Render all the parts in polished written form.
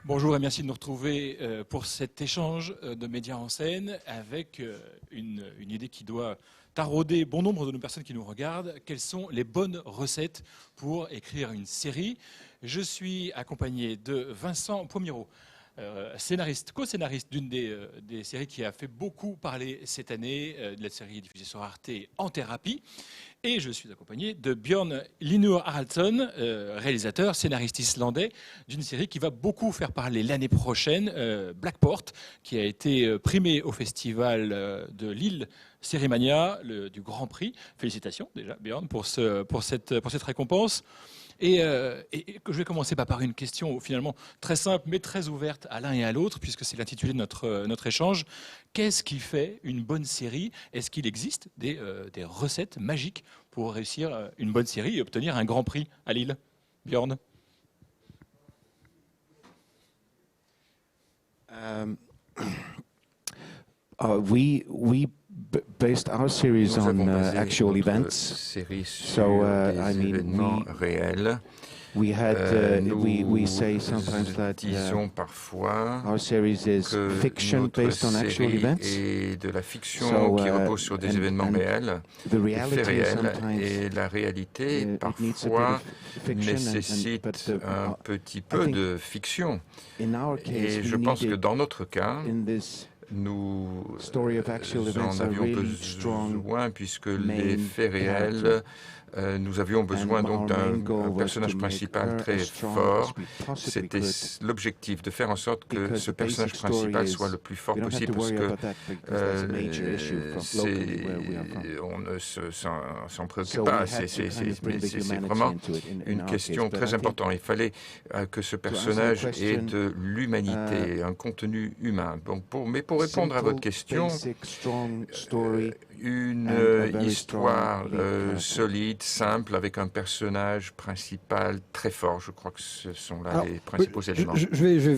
Bonjour et merci de nous retrouver pour cet échange de médias en scène avec une idée qui doit tarauder bon nombre de nos personnes qui nous regardent. Quelles sont les bonnes recettes pour écrire une série? Je suis accompagné de Vincent Pomiro, scénariste, co-scénariste d'une des séries qui a fait beaucoup parler cette année, de la série diffusée sur Arte En Thérapie. Et je suis accompagné de Björn Linur Haraldsson, réalisateur, scénariste islandais, d'une série qui va beaucoup faire parler l'année prochaine, Blackport, qui a été primé au festival de Lille Sérimania, du Grand Prix. Félicitations déjà, Björn, pour cette récompense. Et que je vais commencer par une question finalement très simple mais très ouverte à l'un et à l'autre, puisque c'est l'intitulé de notre échange. Qu'est-ce qui fait une bonne série? Est-ce qu'il existe des recettes magiques pour réussir une bonne série et obtenir un grand prix à Lille? Björn. We based our series on actual events. So I mean, réels. We had we say sometimes that parfois our series is fiction based on actual events. Et de la fiction qui repose sur des événements réels, faits réels, et la réalité parfois nécessite un petit peu de fiction. Et je pense que dans notre cas, nous en avions besoin puisque les faits réels, nous avions besoin donc d'un personnage principal très fort. C'était l'objectif, de faire en sorte que ce personnage principal soit le plus fort possible, parce que on ne s'en préoccupe pas. C'est vraiment une question très importante. Il fallait que ce personnage ait de l'humanité, un contenu humain. Donc mais pour répondre à votre question, une histoire solide, simple, avec un personnage principal très fort. Je crois que ce sont là les principaux éléments. Je vais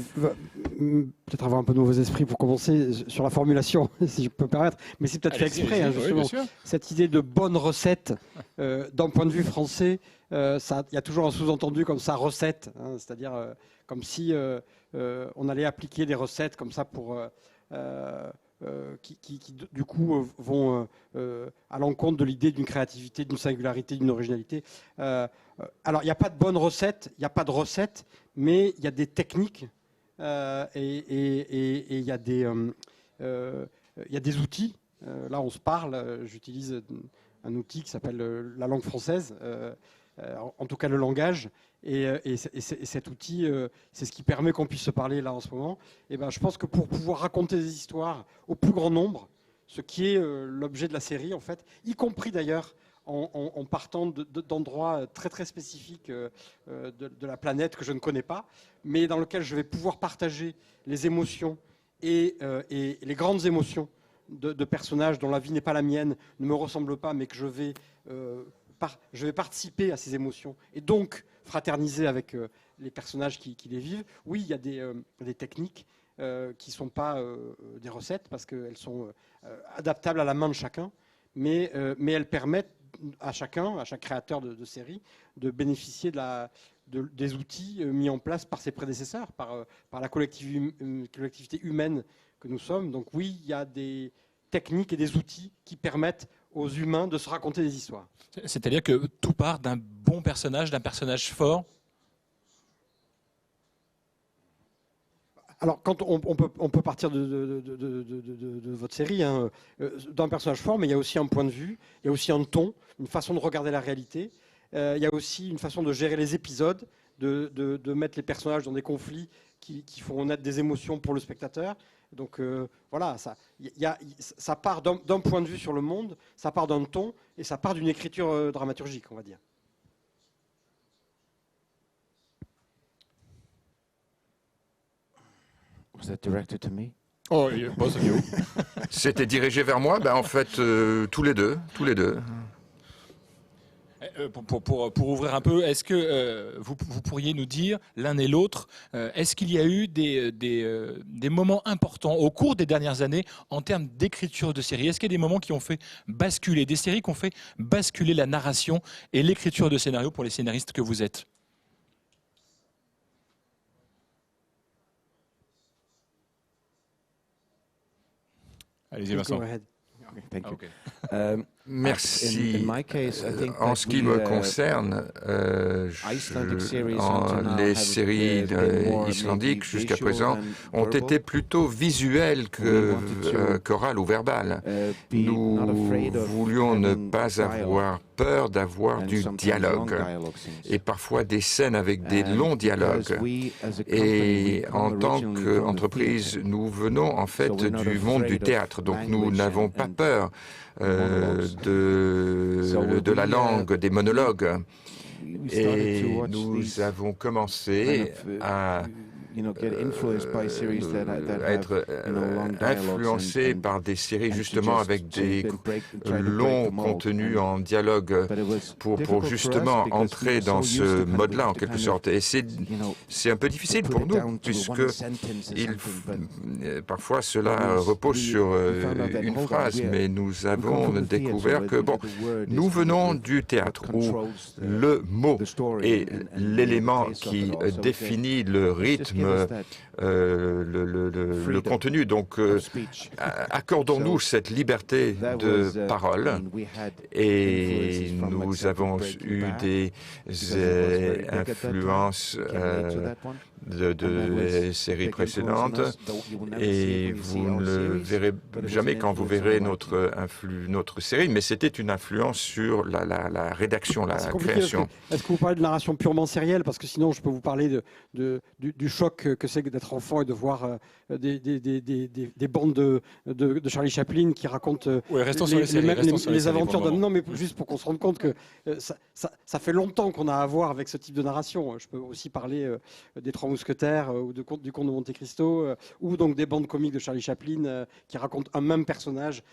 peut-être avoir un peu de nouveaux esprits pour commencer sur la formulation, si je peux me permettre, mais c'est peut-être fait exprès, hein, justement. Oui, cette idée de bonne recette, d'un point de vue français, il y a toujours un sous-entendu comme ça, recette, hein, c'est-à-dire comme si on allait appliquer des recettes comme ça pour... qui du coup vont à l'encontre de l'idée d'une créativité, d'une singularité, d'une originalité. Alors il n'y a pas de bonne recette, il n'y a pas de recette, mais il y a des techniques et il y a des outils. Là on se parle, j'utilise un outil qui s'appelle la langue française, en tout cas le langage. Et cet outil, c'est ce qui permet qu'on puisse se parler là en ce moment. Et ben, je pense que pour pouvoir raconter des histoires au plus grand nombre, ce qui est l'objet de la série en fait, y compris d'ailleurs en partant d'endroits très très spécifiques de la planète que je ne connais pas, mais dans lequel je vais pouvoir partager les émotions et les grandes émotions de personnages dont la vie n'est pas la mienne, ne me ressemble pas, mais que je vais participer à ces émotions et donc fraterniser avec les personnages qui les vivent. Oui, il y a des techniques qui ne sont pas des recettes parce qu'elles sont adaptables à la main de chacun, mais elles permettent à chaque créateur de série, de bénéficier des outils mis en place par ses prédécesseurs, par la collectivité humaine que nous sommes. Donc oui, il y a des techniques et des outils qui permettent aux humains de se raconter des histoires. C'est-à-dire que tout part d'un bon personnage, d'un personnage fort? Alors, quand on peut partir de votre série, hein, d'un personnage fort, mais il y a aussi un point de vue, il y a aussi un ton, une façon de regarder la réalité, il y a aussi une façon de gérer les épisodes, de mettre les personnages dans des conflits qui font naître des émotions pour le spectateur. Donc voilà, ça part d'un point de vue sur le monde, ça part d'un ton, et ça part d'une écriture dramaturgique, on va dire. Was that directed to me? Oh, bon, C'était dirigé vers moi, en fait, tous les deux. Pour ouvrir un peu, est-ce que vous pourriez nous dire, l'un et l'autre, est-ce qu'il y a eu des moments importants au cours des dernières années en termes d'écriture de séries? Est-ce qu'il y a des moments qui ont fait basculer, des séries qui ont fait basculer la narration et l'écriture de scénario pour les scénaristes que vous êtes? Allez-y, Vincent. Okay. Merci. En ce qui me concerne, les séries islandiques jusqu'à présent ont été plutôt visuelles qu'orales ou verbales. Nous voulions ne pas avoir peur d'avoir du dialogue et parfois des scènes avec des longs dialogues. Et en tant qu'entreprise, nous venons en fait du monde du théâtre, donc nous n'avons pas peur de la langue, des monologues. Et nous avons commencé à être influencé par des séries justement avec des longs contenus en dialogue pour justement entrer dans ce mode-là en quelque sorte. Et c'est un peu difficile pour nous puisque parfois cela repose sur une phrase, mais nous avons découvert que nous venons du théâtre où le mot est l'élément qui définit le rythme, le contenu. Donc, accordons-nous cette liberté de parole. Et nous avons eu des influences de séries précédentes. Et vous ne le verrez jamais quand vous verrez notre série, mais c'était une influence sur la rédaction, la création. Est-ce que vous parlez de narration purement sérielle? Parce que sinon, je peux vous parler du choc que c'est d'être enfant et de voir des bandes de Charlie Chaplin qui racontent les aventures d'un... Non, mais juste pour qu'on se rende compte que ça fait longtemps qu'on a à voir avec ce type de narration. Je peux aussi parler des Trois Mousquetaires ou du Comte de Monte Cristo ou donc des bandes comiques de Charlie Chaplin qui racontent un même personnage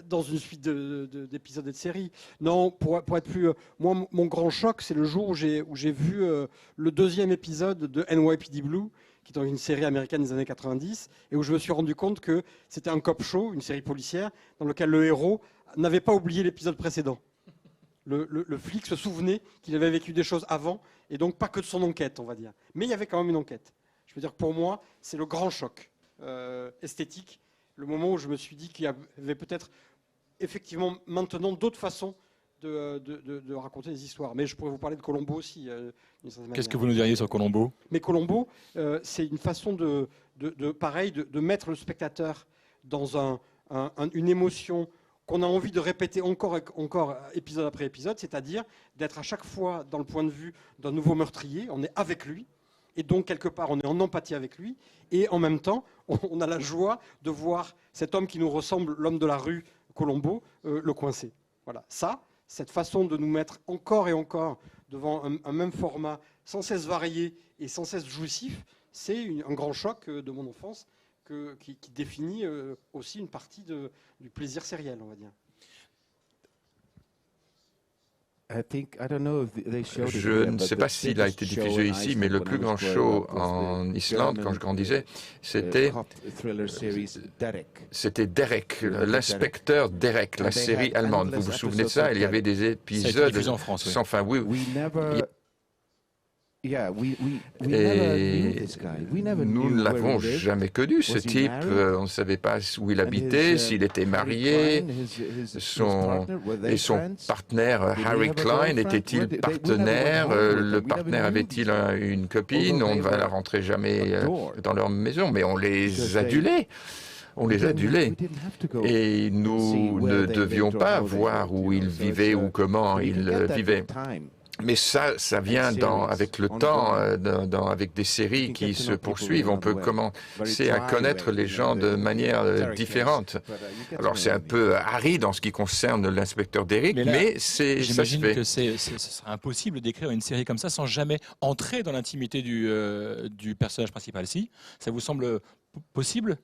dans une suite d'épisodes et de séries. Non, pour être plus... moi, mon grand choc, c'est le jour où j'ai vu le deuxième épisode de NYPD Blue, qui est une série américaine des années 90, et où je me suis rendu compte que c'était un cop show, une série policière, dans lequel le héros n'avait pas oublié l'épisode précédent. Le flic se souvenait qu'il avait vécu des choses avant, et donc pas que de son enquête, on va dire. Mais il y avait quand même une enquête. Je veux dire, pour moi, c'est le grand choc esthétique, le moment où je me suis dit qu'il y avait peut-être effectivement maintenant d'autres façons de raconter des histoires. Mais je pourrais vous parler de Columbo aussi. Qu'est-ce que vous nous diriez sur Columbo? Mais Columbo, c'est une façon de mettre le spectateur dans une émotion qu'on a envie de répéter encore épisode après épisode, c'est-à-dire d'être à chaque fois dans le point de vue d'un nouveau meurtrier, on est avec lui, et donc quelque part on est en empathie avec lui, et en même temps on a la joie de voir cet homme qui nous ressemble, l'homme de la rue Columbo, le coincer. Voilà, cette façon de nous mettre encore et encore devant un même format, sans cesse varié et sans cesse jouissif, c'est un grand choc de mon enfance qui définit aussi une partie du plaisir sériel, on va dire. Je ne sais pas s'il a été diffusé ici, mais le plus grand show en Islande, quand je grandissais, c'était Derek, l'inspecteur Derek, la série allemande. Vous vous souvenez de ça? Il y avait des épisodes sans fin. Oui. Et nous ne l'avons jamais connu, ce type. On ne savait pas où il habitait, s'il était marié. Son partenaire, Harry Klein, était-il partenaire? Le partenaire avait-il une copine? On ne va la rentrer jamais dans leur maison, mais on les adulait. On les adulait. Et nous ne devions pas voir où ils vivaient ou comment ils vivaient. Mais ça vient avec le temps, avec des séries qui se poursuivent. On peut commencer à connaître les gens de manière différente. Alors c'est un peu aride en ce qui concerne l'inspecteur Derek, mais ça se fait. J'imagine que ce serait impossible d'écrire une série comme ça sans jamais entrer dans l'intimité du personnage principal. Si, ça vous semble possible?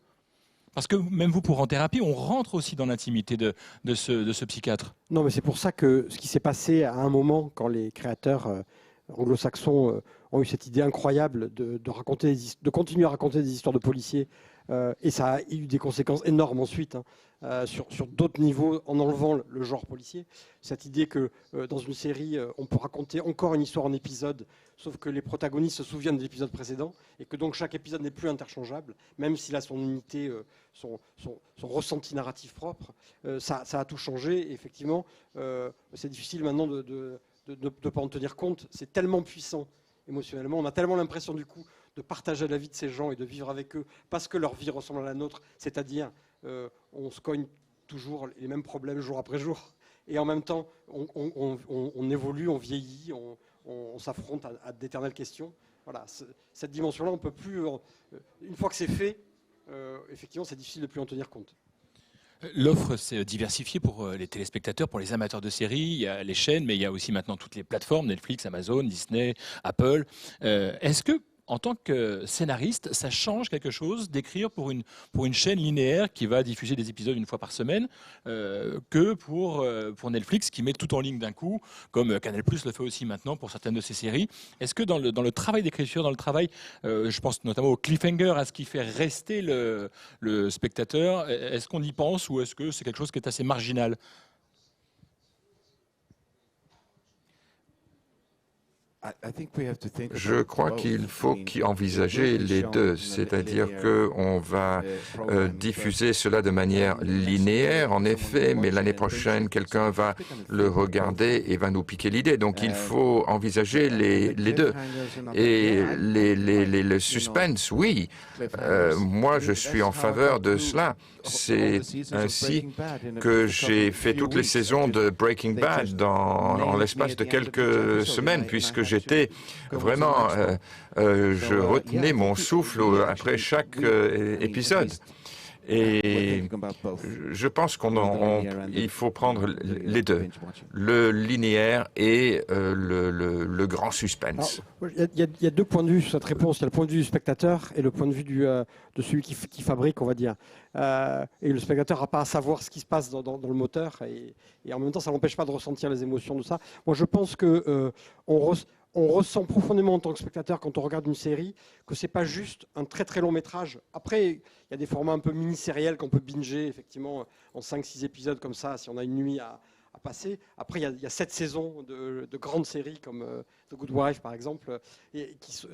Parce que même vous, pour En Thérapie, on rentre aussi dans l'intimité de ce psychiatre. Non, mais c'est pour ça que ce qui s'est passé à un moment, quand les créateurs anglo-saxons ont eu cette idée incroyable de continuer à raconter des histoires de policiers, et ça a eu des conséquences énormes ensuite, sur d'autres niveaux, en enlevant le genre policier. Cette idée que dans une série, on peut raconter encore une histoire en épisode, sauf que les protagonistes se souviennent de l'épisode précédent, et que donc chaque épisode n'est plus interchangeable, même s'il a son unité, son ressenti narratif propre. Ça a tout changé, et effectivement, c'est difficile maintenant de ne pas en tenir compte. C'est tellement puissant émotionnellement, on a tellement l'impression du coup de partager la vie de ces gens et de vivre avec eux parce que leur vie ressemble à la nôtre, c'est-à-dire on se cogne toujours les mêmes problèmes jour après jour, et en même temps on évolue, on vieillit, on s'affronte à d'éternelles questions. Voilà, cette dimension-là, on peut plus, une fois que c'est fait, effectivement c'est difficile de plus en tenir compte. L'offre s'est diversifiée pour les téléspectateurs, pour les amateurs de séries. Il y a les chaînes, mais il y a aussi maintenant toutes les plateformes, Netflix, Amazon, Disney, Apple. Est-ce que, en tant que scénariste, ça change quelque chose d'écrire pour une chaîne linéaire qui va diffuser des épisodes une fois par semaine que pour Netflix qui met tout en ligne d'un coup, comme Canal+ le fait aussi maintenant pour certaines de ses séries. Est-ce que dans le travail d'écriture, dans le travail, je pense notamment au cliffhanger, à ce qui fait rester le spectateur, est-ce qu'on y pense ou est-ce que c'est quelque chose qui est assez marginal ? Je crois qu'il faut envisager les deux, c'est-à-dire qu'on va diffuser cela de manière linéaire, en effet, mais l'année prochaine, quelqu'un va le regarder et va nous piquer l'idée. Donc il faut envisager les deux. Et le suspense, oui, moi je suis en faveur de cela. C'est ainsi que j'ai fait toutes les saisons de Breaking Bad en l'espace de quelques semaines, puisque j'étais vraiment, je retenais mon souffle après chaque épisode. Et je pense qu'il faut prendre les deux, le linéaire et le grand suspense. Il y a deux points de vue sur cette réponse. Il y a le point de vue du spectateur et le point de vue de celui qui fabrique, on va dire. Et le spectateur n'a pas à savoir ce qui se passe dans le moteur. Et en même temps, ça n'empêche pas de ressentir les émotions de ça. Moi, je pense que on ressent profondément en tant que spectateur quand on regarde une série que c'est pas juste un très très long métrage. Après, il y a des formats un peu mini-sériels qu'on peut binger effectivement en 5-6 épisodes comme ça si on a une nuit à passer. Après, il y a 7 saisons de grandes séries comme The Good Wife par exemple,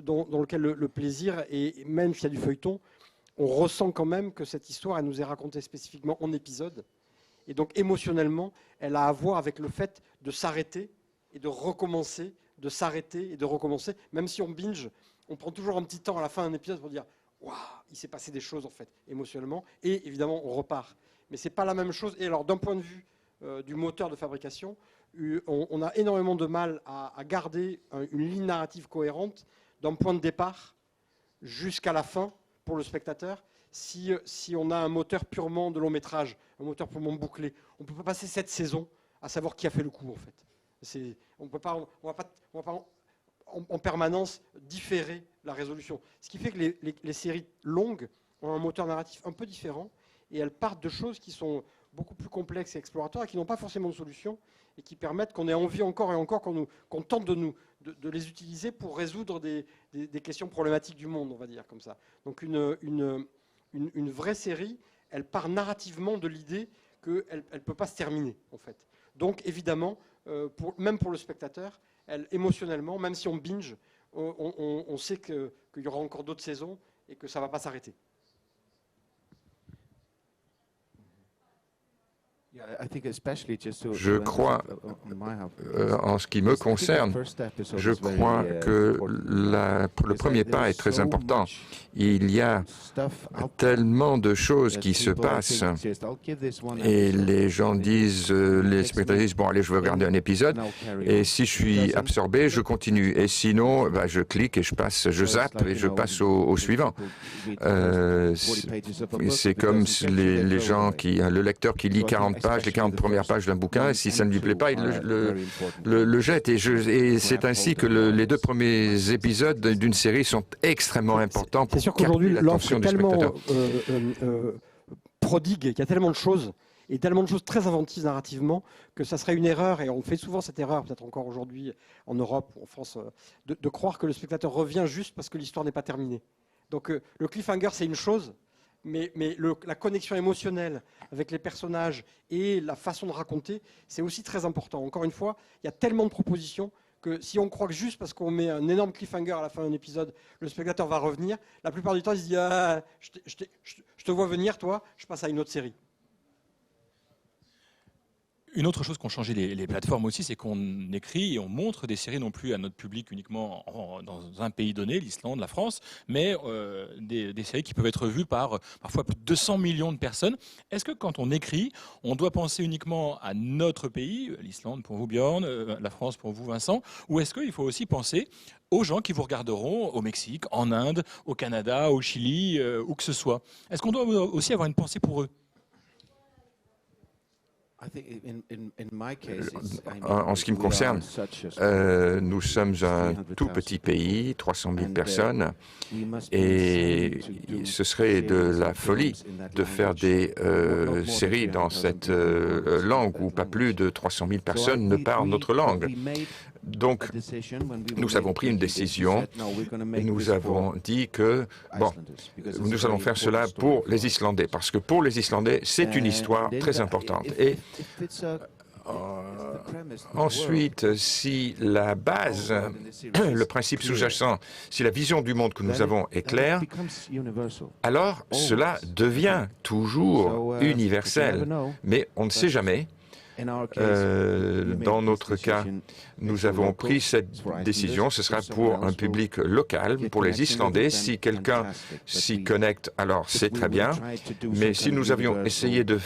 dans lequel le plaisir, et même s'il y a du feuilleton, on ressent quand même que cette histoire elle nous est racontée spécifiquement en épisodes. Et donc émotionnellement, elle a à voir avec le fait de s'arrêter et de recommencer, de s'arrêter et de recommencer. Même si on binge, on prend toujours un petit temps à la fin d'un épisode pour dire « Waouh, il s'est passé des choses en fait, émotionnellement ». Et évidemment, on repart. Mais ce n'est pas la même chose. Et alors, d'un point de vue du moteur de fabrication, on a énormément de mal à garder une ligne narrative cohérente d'un point de départ jusqu'à la fin pour le spectateur. Si on a un moteur purement de long métrage, un moteur purement bouclé, on ne peut pas passer 7 saisons à savoir qui a fait le coup en fait. On va pas en permanence différer la résolution. Ce qui fait que les séries longues ont un moteur narratif un peu différent et elles partent de choses qui sont beaucoup plus complexes et exploratoires et qui n'ont pas forcément de solution et qui permettent qu'on ait envie encore et encore qu'on tente de les utiliser pour résoudre des questions problématiques du monde, on va dire comme ça. Donc une vraie série, elle part narrativement de l'idée qu'elle ne peut pas se terminer en fait. Donc évidemment, même pour le spectateur, émotionnellement, même si on binge, on sait qu'il y aura encore d'autres saisons et que ça ne va pas s'arrêter. Je crois, en ce qui me concerne, je crois que le premier pas est très important. Il y a tellement de choses qui se passent et les gens disent, les spectateurs disent, bon allez, je veux regarder un épisode et si je suis absorbé, je continue et sinon, je clique et je zappe et je passe au suivant. C'est comme les gens le lecteur qui lit 40 pages, les 40 premières pages d'un bouquin, et si ça ne lui plaît pas, il le jette. Et c'est ainsi que les 2 premiers épisodes d'une série sont extrêmement importants pour capter l'attention du spectateur. prodigue, qu'il y a tellement de choses, et tellement de choses très inventives narrativement, que ça serait une erreur, et on fait souvent cette erreur, peut-être encore aujourd'hui en Europe ou en France, de croire que le spectateur revient juste parce que l'histoire n'est pas terminée. Donc le cliffhanger, c'est une chose, mais la connexion émotionnelle avec les personnages et la façon de raconter, c'est aussi très important. Encore une fois, il y a tellement de propositions que si on croit que juste parce qu'on met un énorme cliffhanger à la fin d'un épisode, le spectateur va revenir, la plupart du temps, il se dit « Ah, je te vois venir, toi, je passe à une autre série ». Une autre chose qu'ont changé les plateformes aussi, c'est qu'on écrit et on montre des séries non plus à notre public uniquement dans un pays donné, l'Islande, la France, mais des séries qui peuvent être vues par parfois plus de 200 millions de personnes. Est-ce que quand on écrit, on doit penser uniquement à notre pays, l'Islande pour vous Björn, la France pour vous Vincent, ou est-ce qu'il faut aussi penser aux gens qui vous regarderont au Mexique, en Inde, au Canada, au Chili, où que ce soit? Est-ce qu'on doit aussi avoir une pensée pour eux? En ce qui me concerne, nous sommes un tout petit pays, 300 000 personnes, et ce serait de la folie de faire des séries dans cette langue où pas plus de 300 000 personnes ne parlent notre langue. Donc, nous avons pris une décision et nous avons dit que, bon, nous allons faire cela pour les Islandais, parce que pour les Islandais, c'est une histoire très importante. Et ensuite, si la base, le principe sous-jacent, si la vision du monde que nous avons est claire, alors cela devient toujours universel. Mais on ne sait jamais. Dans notre cas, nous avons pris cette décision. Ce sera pour un public local, pour les Islandais. Si quelqu'un s'y connecte, alors c'est très bien. Mais si nous avions essayé de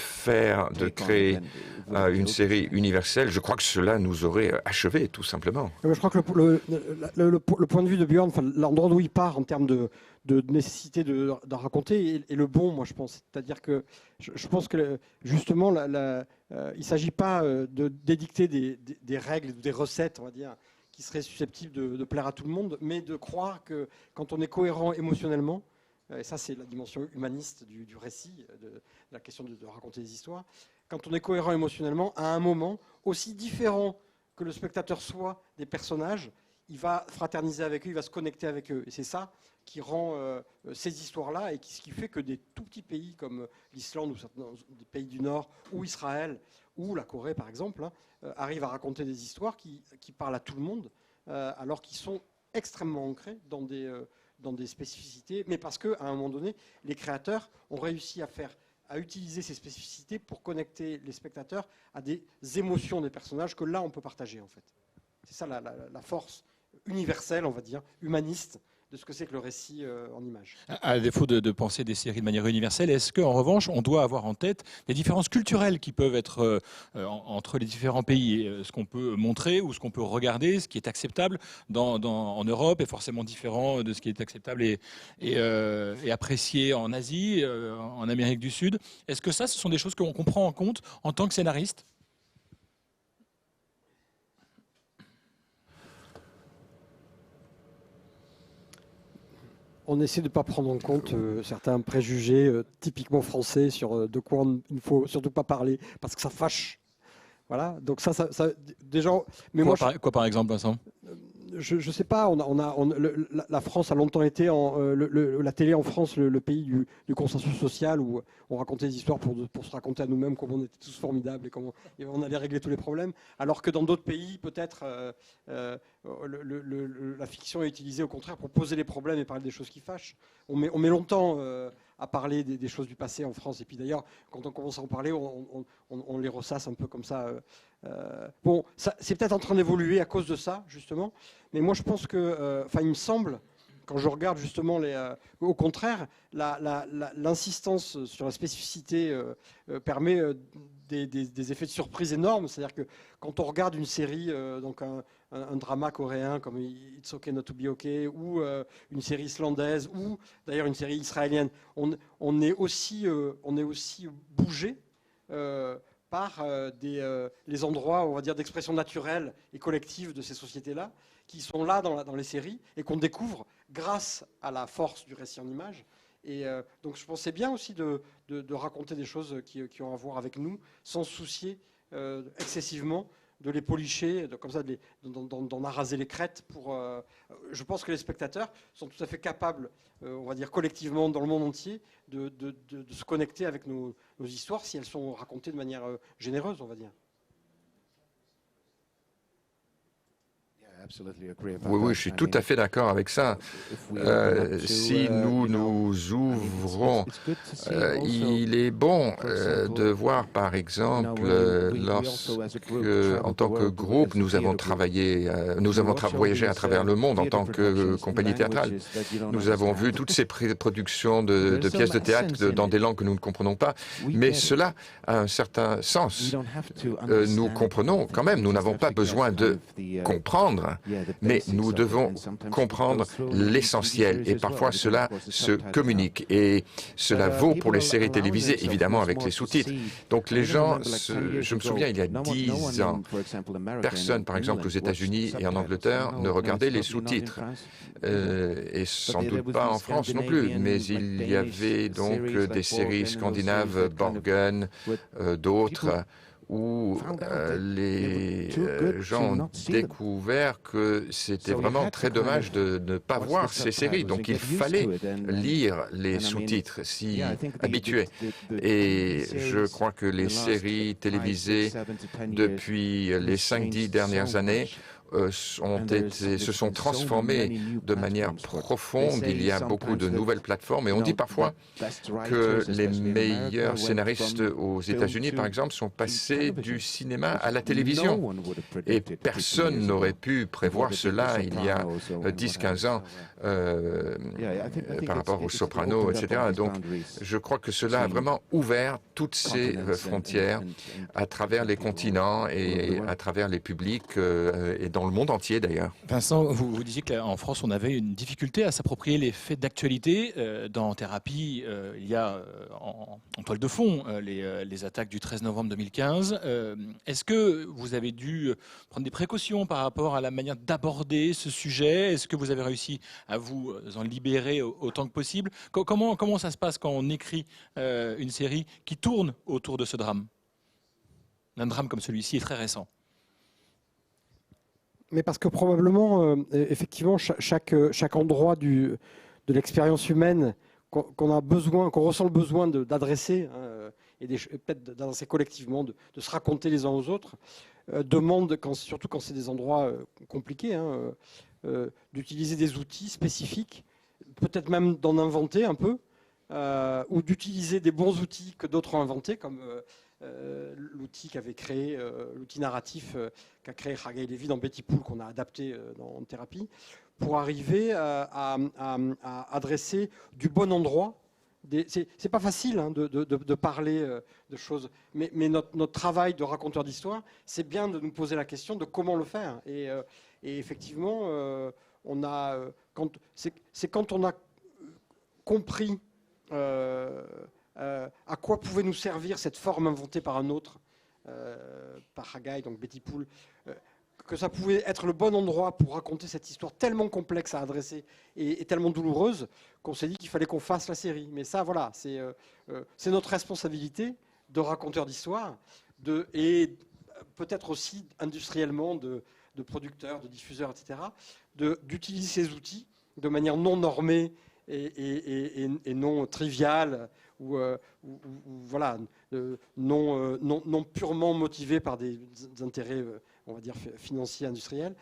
créer une série universelle, je crois que cela nous aurait achevé, tout simplement. Je crois que le point de vue de Björn, l'endroit d'où il part en termes de nécessité de raconter est le bon, moi je pense. C'est-à-dire que je pense que justement, il ne s'agit pas d'édicter des règles, des recettes, on va dire, qui seraient susceptibles de plaire à tout le monde, mais de croire que quand on est cohérent émotionnellement, et ça c'est la dimension humaniste du récit, de la question de raconter des histoires, quand on est cohérent émotionnellement, à un moment aussi différent que le spectateur soit des personnages, il va fraterniser avec eux, il va se connecter avec eux. Et c'est ça qui rend ces histoires-là et ce qui fait que des tout petits pays comme l'Islande ou certains des pays du Nord ou Israël ou la Corée par exemple arrivent à raconter des histoires qui parlent à tout le monde alors qu'ils sont extrêmement ancrés dans des spécificités, mais parce qu'à un moment donné, les créateurs ont réussi à utiliser ces spécificités pour connecter les spectateurs à des émotions des personnages que là on peut partager en fait. C'est ça la force universelle, on va dire, humaniste de ce que c'est que le récit en images. À défaut de penser des séries de manière universelle, est-ce qu'en revanche, on doit avoir en tête les différences culturelles qui peuvent être entre les différents pays, ce qu'on peut montrer ou ce qu'on peut regarder, ce qui est acceptable en Europe est forcément différent de ce qui est acceptable et apprécié en Asie, en Amérique du Sud. Est-ce que ce sont des choses qu'on prend en compte en tant que scénariste ? On essaie de ne pas prendre en compte certains préjugés typiquement français sur de quoi il ne faut surtout pas parler parce que ça fâche. Voilà, donc ça déjà. Mais quoi par exemple, Vincent ? Je ne sais pas, la France a longtemps été, la télé en France, le pays du consensus social où on racontait des histoires pour se raconter à nous-mêmes comment on était tous formidables et on allait régler tous les problèmes. Alors que dans d'autres pays, peut-être, la fiction est utilisée au contraire pour poser les problèmes et parler des choses qui fâchent. On met longtemps à parler des choses du passé en France. Et puis d'ailleurs, quand on commence à en parler, on les ressasse un peu comme ça. Bon, c'est peut-être en train d'évoluer à cause de ça, justement. Mais moi, je pense que, il me semble, quand je regarde justement au contraire, l'insistance sur la spécificité permet des effets de surprise énormes. C'est-à-dire que quand on regarde une série, donc un drama coréen comme It's Okay Not to Be Okay, ou une série islandaise, ou d'ailleurs une série israélienne, on est aussi bougé par les endroits, on va dire, d'expression naturelle et collective de ces sociétés-là, qui sont là dans les séries et qu'on découvre grâce à la force du récit en images Donc je pensais bien aussi de raconter des choses qui ont à voir avec nous, sans se soucier excessivement de les policher, comme ça, d'en araser les crêtes. Je pense que les spectateurs sont tout à fait capables, on va dire collectivement dans le monde entier, de se connecter avec nos histoires si elles sont racontées de manière généreuse, on va dire. Oui, je suis tout à fait d'accord avec ça. Si nous nous ouvrons, il est bon de voir, par exemple, lorsque, en tant que groupe, nous avons voyagé à travers le monde en tant que compagnie théâtrale. Nous avons vu toutes ces productions de pièces de théâtre dans des langues que nous ne comprenons pas, mais cela a un certain sens. Nous comprenons quand même, nous n'avons pas besoin de comprendre, mais nous devons comprendre l'essentiel et parfois cela se communique et cela vaut pour les séries télévisées, évidemment avec les sous-titres. Donc les gens, je me souviens il y a 10 ans, personne par exemple aux États-Unis et en Angleterre ne regardait les sous-titres et sans doute pas en France non plus, mais il y avait donc des séries scandinaves, Borgen, d'autres, où les gens ont découvert que c'était vraiment très dommage de ne pas voir ces séries. Donc il fallait lire les sous-titres, s'y habituer. Et je crois que les séries télévisées, depuis les 5-10 dernières années, se sont transformées de manière profonde. Il y a beaucoup de nouvelles plateformes et on dit parfois que les meilleurs scénaristes aux États-Unis, par exemple, sont passés du cinéma à la télévision. Et personne n'aurait pu prévoir cela il y a 10-15 ans par rapport aux Sopranos, etc. Donc je crois que cela a vraiment ouvert toutes ces frontières à travers les continents et à travers les publics et dans le monde entier d'ailleurs. Vincent, vous disiez qu'en France, on avait une difficulté à s'approprier les faits d'actualité. Dans Thérapie, il y a en toile de fond les attaques du 13 novembre 2015. Est-ce que vous avez dû prendre des précautions par rapport à la manière d'aborder ce sujet? Est-ce que vous avez réussi à vous en libérer autant que possible? Comment ça se passe quand on écrit une série qui tourne autour de ce drame? Un drame comme celui-ci est très récent. Mais parce que probablement, effectivement, chaque endroit de l'expérience humaine qu'on ressent le besoin d'adresser, et peut-être d'adresser collectivement, de se raconter les uns aux autres, demande, surtout quand c'est des endroits compliqués, d'utiliser des outils spécifiques, peut-être même d'en inventer un peu, ou d'utiliser des bons outils que d'autres ont inventés, comme l'outil qu'avait créé, l'outil narratif qu'a créé Sergei Levy dans Betty Pool, qu'on a adapté dans Thérapie, pour arriver à adresser du bon endroit. C'est pas facile de parler de choses, mais notre travail de raconteur d'histoire, c'est bien de nous poser la question de comment le faire. Et effectivement, c'est quand on a compris à quoi pouvait nous servir cette forme inventée par un autre, par Sergei, donc Betty Pool, que ça pouvait être le bon endroit pour raconter cette histoire tellement complexe à adresser et tellement douloureuse qu'on s'est dit qu'il fallait qu'on fasse la série. Mais ça, voilà, c'est notre responsabilité de raconteur d'histoire et peut-être aussi industriellement de producteurs, de diffuseurs, etc., d'utiliser ces outils de manière non normée et non triviale ou voilà, non purement motivée par des intérêts on va dire financiers, industriels.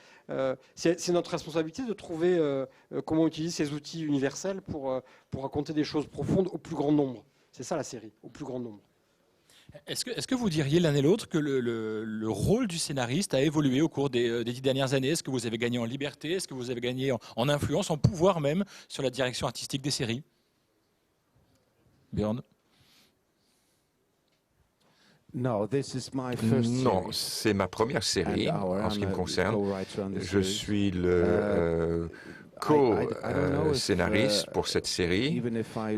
C'est notre responsabilité de trouver comment utiliser ces outils universels pour raconter des choses profondes au plus grand nombre. C'est ça la série, au plus grand nombre. Est-ce que vous diriez l'un et l'autre que le rôle du scénariste a évolué au cours des 10 dernières années? Est-ce que vous avez gagné en liberté? Est-ce que vous avez gagné en influence, en pouvoir même sur la direction artistique des séries? Björn? Non, c'est ma première série en ce qui me concerne. Je suis le co-scénariste pour cette série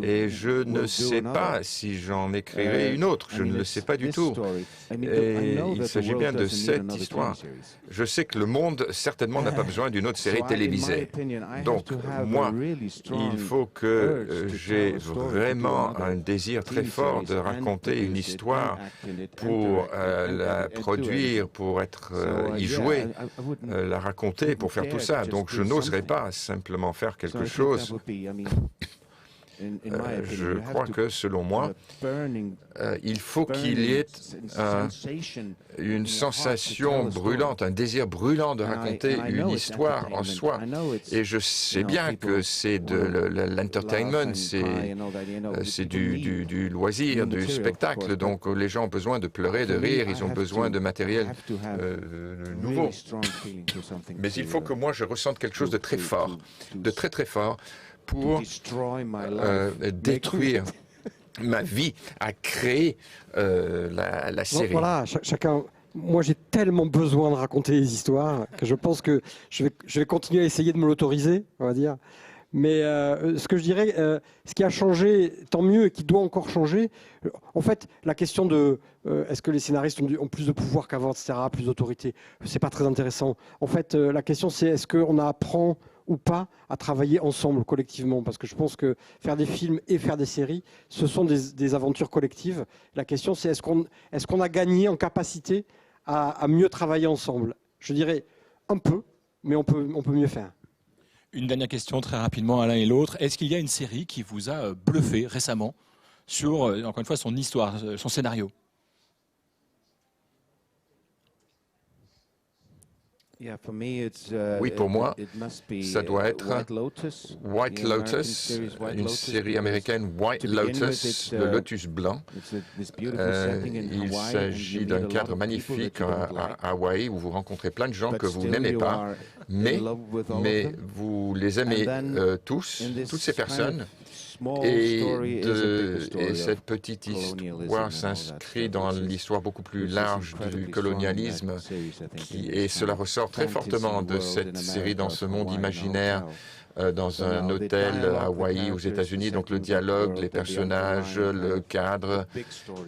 et je ne sais pas si j'en écrirai une autre, je ne le sais pas du tout. Et il s'agit bien de cette histoire. Je sais que le monde certainement n'a pas besoin d'une autre série télévisée. Donc moi, il faut que j'ai vraiment un désir très fort de raconter une histoire pour la produire, pour y jouer, la raconter, pour faire tout ça. Donc je n'oserais pas simplement faire quelque chose. Je crois que, selon moi, il faut qu'il y ait une sensation brûlante, un désir brûlant de raconter une histoire en soi. Et je sais bien que c'est de l'entertainment, c'est du loisir, du spectacle. Donc les gens ont besoin de pleurer, de rire, ils ont besoin de matériel nouveau. Mais il faut que moi je ressente quelque chose de très fort, de très très fort, pour détruire ma vie, à créer la série. Voilà, chacun. Moi, j'ai tellement besoin de raconter les histoires que je pense que je vais continuer à essayer de me l'autoriser, on va dire. Mais ce que je dirais, ce qui a changé, tant mieux, et qui doit encore changer, en fait, la question de est-ce que les scénaristes ont plus de pouvoir qu'avant, etc., plus d'autorité, c'est pas très intéressant. En fait, la question, c'est est-ce qu'on apprend ou pas à travailler ensemble, collectivement, parce que je pense que faire des films et faire des séries, ce sont des aventures collectives. La question, c'est est-ce qu'on a gagné en capacité à mieux travailler ensemble? Je dirais un peu, mais on peut mieux faire. Une dernière question très rapidement à l'un et l'autre. Est-ce qu'il y a une série qui vous a bluffé récemment sur, encore une fois, son histoire, son scénario? Oui, pour moi, ça doit être White Lotus, une série américaine, White Lotus, le lotus blanc. Il s'agit d'un cadre magnifique à Hawaï où vous rencontrez plein de gens que vous n'aimez pas, mais vous les aimez tous, toutes ces personnes. Et cette petite histoire s'inscrit dans l'histoire beaucoup plus large du colonialisme et cela ressort très fortement de cette série dans ce monde imaginaire dans un hôtel à Hawaï aux États-Unis. Donc le dialogue, les personnages, le cadre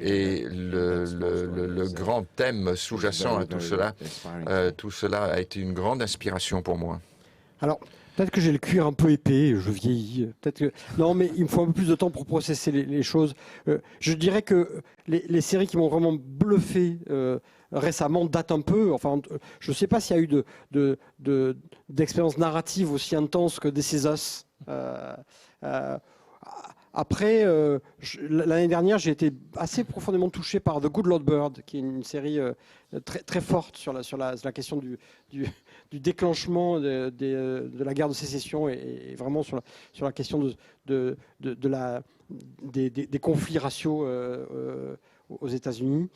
et le grand thème sous-jacent à tout cela a été une grande inspiration pour moi. Alors, peut-être que j'ai le cuir un peu épais, je vieillis. Non, mais il me faut un peu plus de temps pour processer les choses. Je dirais que les séries qui m'ont vraiment bluffé récemment datent un peu. Enfin, je ne sais pas s'il y a eu d'expérience narrative aussi intense que This Is Us. Après, l'année dernière, j'ai été assez profondément touché par The Good Lord Bird, qui est une série très, très forte sur la question du déclenchement de la guerre de sécession et vraiment sur la question des conflits raciaux aux États-Unis.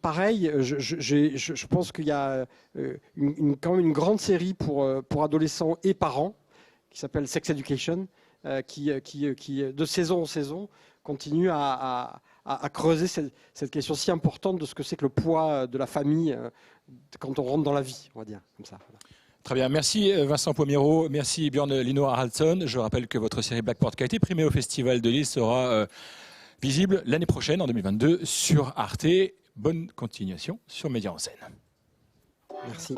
Pareil, je pense qu'il y a quand même une grande série pour adolescents et parents qui s'appelle Sex Education, qui de saison en saison continue à creuser cette question si importante de ce que c'est que le poids de la famille quand on rentre dans la vie, on va dire comme ça. Voilà. Très bien, merci Vincent Pomero, merci Björn Lino Haraldsson. Je rappelle que votre série Blackport, qui a été primée au Festival de Lille, sera visible l'année prochaine, en 2022, sur Arte. Bonne continuation sur Média en scène. Merci.